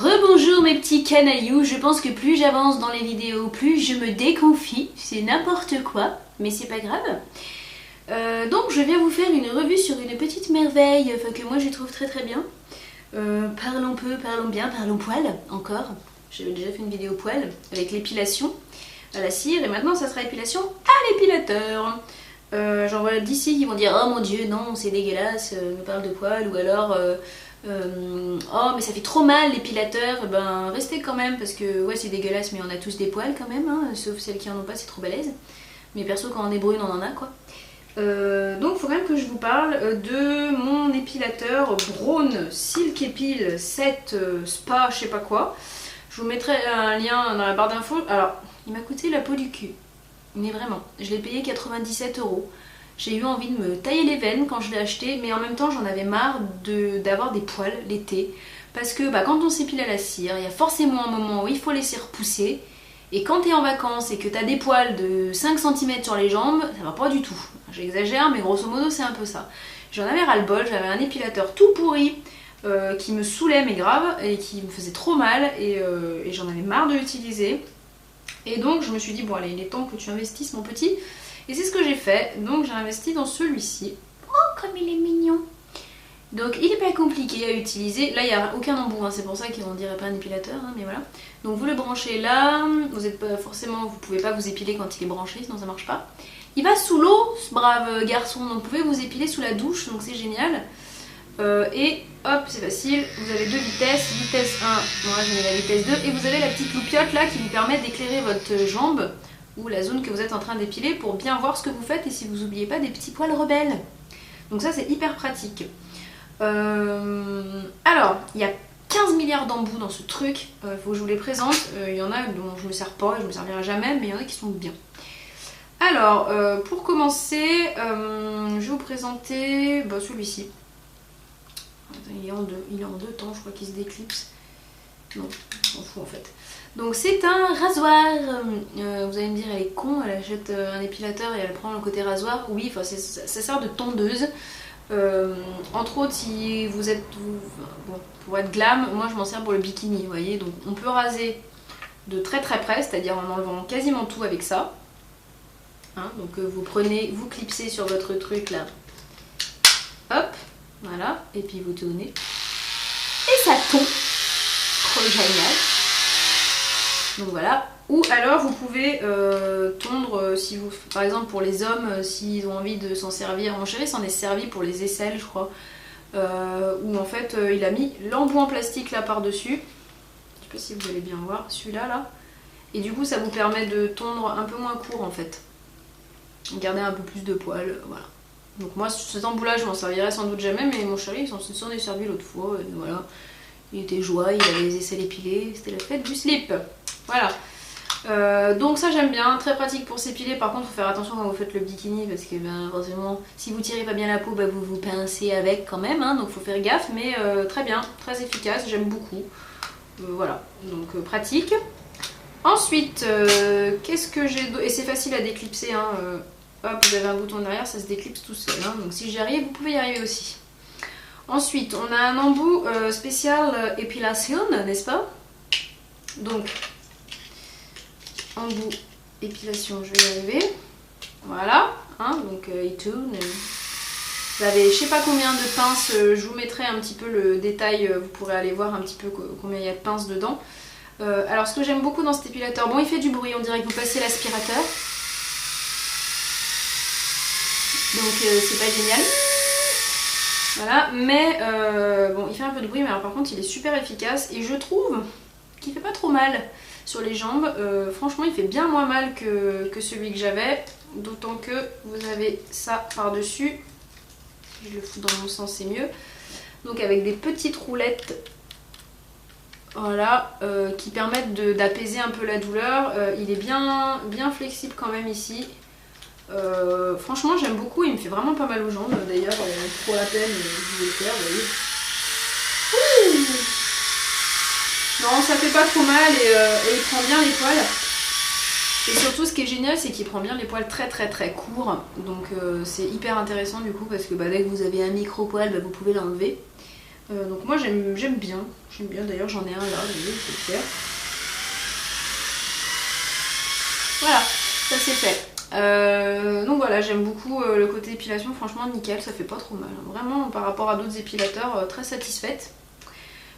Rebonjour mes petits canailloux, je pense que plus j'avance dans les vidéos, plus je me déconfie, c'est n'importe quoi, mais c'est pas grave. Donc je viens vous faire une revue sur une petite merveille, enfin que moi je trouve très très bien. Parlons peu, parlons bien, parlons poil, encore. J'avais déjà fait une vidéo poil avec l'épilation à la cire et maintenant ça sera épilation à l'épilateur. J'en vois d'ici qui vont dire oh mon dieu non c'est dégueulasse, me parle de poil ou alors oh mais ça fait trop mal l'épilateur. Ben restez quand même parce que ouais c'est dégueulasse mais on a tous des poils quand même hein, sauf celles qui en ont pas c'est trop balèze. Mais perso quand on est brune on en a quoi. Donc il faut quand même que je vous parle de mon épilateur Braun Silk Epil 7 Spa je sais pas quoi. Je vous mettrai un lien dans la barre d'infos. Alors il m'a coûté la peau du cul. Mais vraiment, je l'ai payé 97 €. J'ai eu envie de me tailler les veines quand je l'ai acheté, mais en même temps j'en avais marre d'avoir des poils l'été. Parce que quand on s'épile à la cire, il y a forcément un moment où il faut laisser repousser. Et quand t'es en vacances et que t'as des poils de 5 cm sur les jambes, ça va pas du tout. J'exagère, mais grosso modo c'est un peu ça. J'en avais ras-le-bol, j'avais un épilateur tout pourri qui me saoulait mais grave et qui me faisait trop mal et j'en avais marre de l'utiliser. Et donc je me suis dit bon allez il est temps que tu investisses mon petit. Et c'est ce que j'ai fait. Donc j'ai investi dans celui-ci. Oh comme il est mignon. Donc il n'est pas compliqué à utiliser. Là il n'y a aucun embout, hein. C'est pour ça qu'on dirait pas un épilateur, hein, mais voilà. Donc vous le branchez là. Vous êtes pas forcément, vous pouvez pas vous épiler quand il est branché, sinon ça marche pas. Il va sous l'eau ce brave garçon. Donc vous pouvez vous épiler sous la douche, donc c'est génial. Et hop c'est facile, vous avez deux vitesses, vitesse 1, moi j'ai mis la vitesse 2 et vous avez la petite loupiote là qui vous permet d'éclairer votre jambe ou la zone que vous êtes en train d'épiler pour bien voir ce que vous faites et si vous n'oubliez pas des petits poils rebelles. Donc ça c'est hyper pratique. Alors il y a 15 milliards d'embouts dans ce truc, faut que je vous les présente. Il y en a dont je me sers pas et je me servirai jamais, mais il y en a qui sont bien. Alors pour commencer je vais vous présenter celui-ci. Il est en deux temps, je crois qu'il se déclipse. Non, on s'en fout en fait. Donc c'est un rasoir. Vous allez me dire, elle est con, elle achète un épilateur et elle prend le côté rasoir. Oui, enfin ça sert de tondeuse. Entre autres, si vous êtes... bon, pour être glam, moi je m'en sers pour le bikini, vous voyez. Donc on peut raser de très très près, c'est-à-dire en enlevant quasiment tout avec ça. Hein, donc vous prenez, vous clipsez sur votre truc là. Hop. Voilà, et puis vous tournez. Et ça tombe. Trop génial. Donc voilà. Ou alors vous pouvez tondre, si vous, par exemple pour les hommes, s'ils ont envie de s'en servir. Mon chéri s'en est servi pour les aisselles, je crois. Où en fait il a mis l'embout en plastique là par-dessus. Je sais pas si vous allez bien voir, celui-là là. Et du coup ça vous permet de tondre un peu moins court en fait. Garder un peu plus de poils, voilà. Donc moi cet embout-là je m'en servirai sans doute jamais, mais mon chéri il s'en est servi l'autre fois, et voilà. Il était joie, il avait les aisselles épilées, c'était la fête du slip. Voilà. Donc ça j'aime bien, très pratique pour s'épiler. Par contre il faut faire attention quand vous faites le bikini parce que forcément si vous tirez pas bien la peau vous vous pincez avec quand même, hein, donc il faut faire gaffe, mais très bien, très efficace, j'aime beaucoup. Voilà, donc pratique. Ensuite, qu'est-ce que j'ai... Et c'est facile à déclipser, hein, hop, vous avez un bouton derrière, ça se déclipse tout seul. Hein, donc si j'y arrive, vous pouvez y arriver aussi. Ensuite, on a un embout spécial épilation, n'est-ce pas? Donc, embout épilation, je vais y arriver. Voilà, hein, donc il tourne. Vous avez je sais pas combien de pinces, je vous mettrai un petit peu le détail, vous pourrez aller voir un petit peu combien il y a de pinces dedans. Alors ce que j'aime beaucoup dans cet épilateur, bon il fait du bruit, on dirait que vous passez l'aspirateur. Donc c'est pas génial. Voilà, mais bon il fait un peu de bruit, mais alors par contre il est super efficace et je trouve qu'il fait pas trop mal sur les jambes. Franchement il fait bien moins mal que celui que j'avais, d'autant que vous avez ça par dessus. Je le fous dans mon sens c'est mieux. Donc avec des petites roulettes. Voilà, qui permettent d'apaiser un peu la douleur. Il est bien flexible quand même ici. Franchement j'aime beaucoup, il me fait vraiment pas mal aux jambes. D'ailleurs, pour la peine, je vais le faire, vous voyez. Ouh, non, ça fait pas trop mal et il prend bien les poils. Et surtout ce qui est génial c'est qu'il prend bien les poils très très très courts. Donc c'est hyper intéressant du coup parce que dès que vous avez un micro poil, vous pouvez l'enlever. Donc moi j'aime bien, d'ailleurs j'en ai un là, vous voyez, je vais le faire. Voilà, ça c'est fait. Donc voilà, j'aime beaucoup le côté épilation, franchement nickel, ça fait pas trop mal. Vraiment par rapport à d'autres épilateurs, très satisfaite.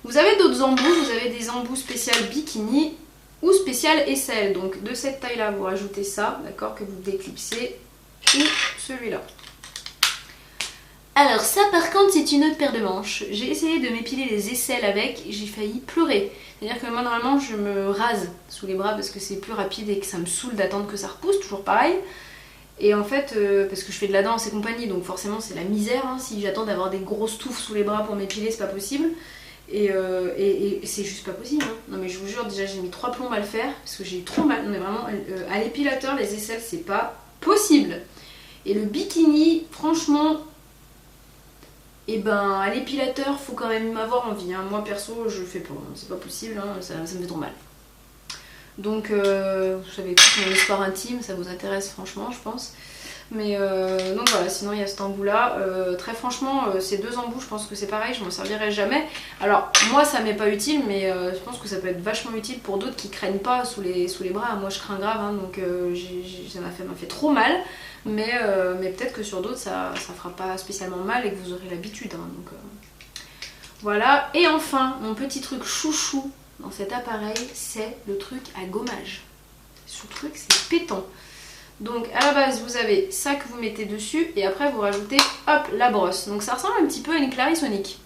Vous avez d'autres embouts, vous avez des embouts spécial bikini ou spécial aisselle. Donc de cette taille là, vous rajoutez ça, d'accord, que vous déclipsez, ou celui-là. Alors ça par contre c'est une autre paire de manches. J'ai essayé de m'épiler les aisselles avec, j'ai failli pleurer. C'est-à-dire que moi normalement je me rase sous les bras parce que c'est plus rapide et que ça me saoule d'attendre que ça repousse, toujours pareil. Et en fait, parce que je fais de la danse et compagnie, donc forcément c'est la misère, hein. Si j'attends d'avoir des grosses touffes sous les bras pour m'épiler, c'est pas possible. Et c'est juste pas possible, hein. Non mais je vous jure, déjà j'ai mis 3 plombs à le faire parce que j'ai eu trop mal. Non mais vraiment, à l'épilateur les aisselles c'est pas possible. Et le bikini, franchement... Et ben à l'épilateur faut quand même avoir envie, hein. Moi perso je fais pas, c'est pas possible, hein. Ça me fait trop mal. Donc vous savez toute mon histoire intime, ça vous intéresse franchement je pense. Mais donc voilà, sinon il y a cet embout là. Très franchement ces deux embouts je pense que c'est pareil, je m'en servirai jamais. Alors moi ça m'est pas utile mais je pense que ça peut être vachement utile pour d'autres qui craignent pas sous les bras. Moi je crains grave, hein, donc ça m'a fait trop mal. Mais peut-être que sur d'autres ça fera pas spécialement mal et que vous aurez l'habitude, hein, donc voilà. Et enfin mon petit truc chouchou dans cet appareil, c'est le truc à gommage. Ce truc c'est pétant. Donc à la base vous avez ça que vous mettez dessus et après vous rajoutez hop la brosse. Donc ça ressemble un petit peu à une Clarisonic.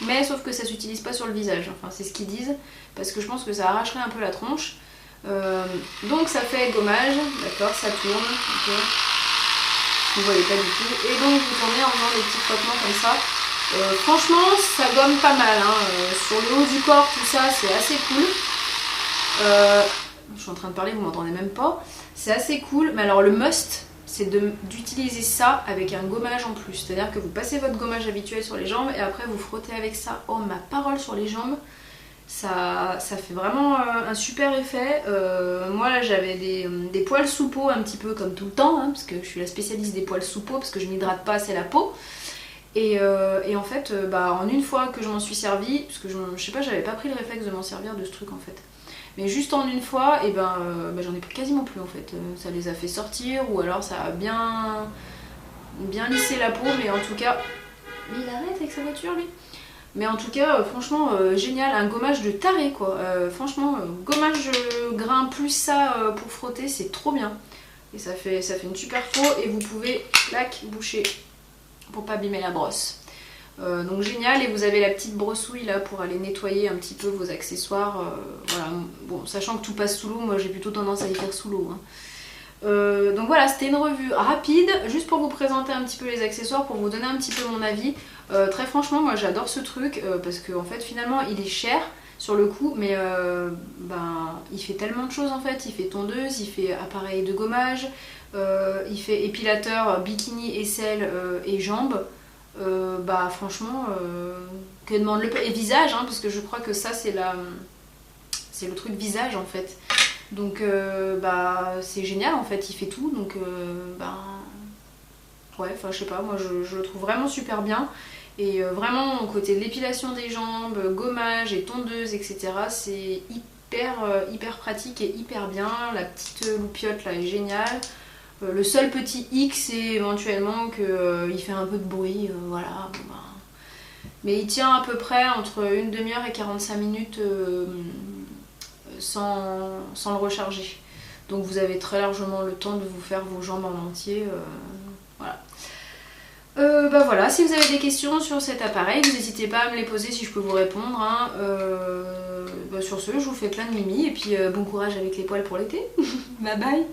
Mais sauf que ça s'utilise pas sur le visage, enfin c'est ce qu'ils disent, parce que je pense que ça arracherait un peu la tronche. Donc ça fait gommage, d'accord, ça tourne, ok. Vous voyez pas du tout. Et donc vous tournez en faisant des petits frottements comme ça. Franchement ça gomme pas mal, hein. Sur le haut du corps tout ça c'est assez cool. Je suis en train de parler, vous m'entendez même pas. C'est assez cool, mais alors le must c'est d'utiliser ça avec un gommage en plus. C'est-à-dire que vous passez votre gommage habituel sur les jambes et après vous frottez avec ça. Oh ma parole, sur les jambes, ça fait vraiment un super effet. Moi là j'avais des poils sous peau un petit peu comme tout le temps, hein, parce que je suis la spécialiste des poils sous peau parce que je n'hydrate pas assez la peau. Et en fait, en une fois que je m'en suis servie, parce que je sais pas, j'avais pas pris le réflexe de m'en servir de ce truc en fait. Mais juste en une fois, et j'en ai pris quasiment plus en fait. Ça les a fait sortir ou alors ça a bien lissé la peau, mais en tout cas... Mais il arrête avec sa voiture lui. Mais en tout cas, franchement, génial, un gommage de taré quoi. Franchement, gommage grain plus ça pour frotter, c'est trop bien. Et ça fait une super peau et vous pouvez, clac, boucher pour pas abîmer la brosse. Donc génial, et vous avez la petite brossouille là pour aller nettoyer un petit peu vos accessoires. Voilà, bon, sachant que tout passe sous l'eau, moi j'ai plutôt tendance à y faire sous l'eau, hein. Donc voilà, c'était une revue rapide, juste pour vous présenter un petit peu les accessoires, pour vous donner un petit peu mon avis. Très franchement, moi j'adore ce truc parce qu'en fait finalement il est cher sur le coup, mais il fait tellement de choses en fait. Il fait tondeuse, il fait appareil de gommage, il fait épilateur, bikini, aisselle et jambes. Franchement, que demande le... Et visage, hein, parce que je crois que ça c'est le truc visage en fait. Donc c'est génial en fait, il fait tout, donc ouais, enfin je sais pas, moi je le trouve vraiment super bien. Et vraiment au côté de l'épilation des jambes, gommage et tondeuse, etc. c'est hyper pratique et hyper bien. La petite loupiote là est géniale. Le seul petit hic c'est éventuellement qu'il fait un peu de bruit, voilà. Mais il tient à peu près entre une demi-heure et 45 minutes sans le recharger. Donc vous avez très largement le temps de vous faire vos jambes en entier, voilà. Voilà, si vous avez des questions sur cet appareil, vous n'hésitez pas à me les poser si je peux vous répondre, hein. Sur ce, je vous fais plein de mimi et puis bon courage avec les poils pour l'été. Bye bye.